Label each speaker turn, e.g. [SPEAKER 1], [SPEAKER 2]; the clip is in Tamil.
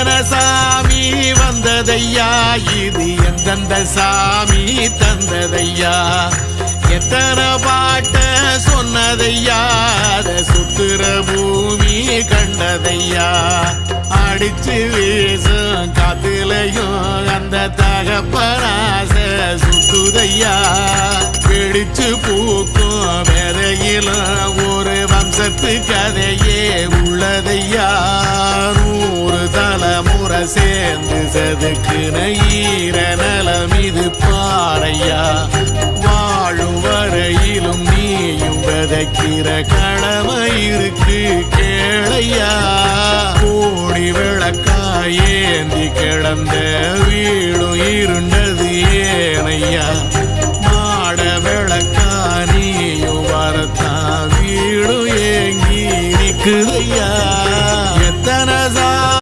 [SPEAKER 1] எத்தனை சாமி வந்ததையா, இது எந்தெந்த சாமி தந்ததையா, எத்தனை பாட்ட சொன்னதையா, அத சுத்துற பூமி கண்டதையா, அடிச்சு வீசும் காத்துலையும் அந்த தகப்பராச சுத்துதையா, பிடிச்சு பூக்கும் விதையிலும் ஒரு வம்சத்து கதையே உள்ளதையா, 100 தலைமுறை சேர்ந்து செதுக்குன ஈர நலம் இது பாறையா, வாழும் வரையிலும் நீயும் விதைக்கிற கடமை இருக்கு கேளையா, கோடி விளக்காயேந்தி கிடந்த வீடும் இருண்டது ஏனையா, மாட விளக்கா நீயும் வரத்தான் வீடும் ஏங்கி நிக்குதையா.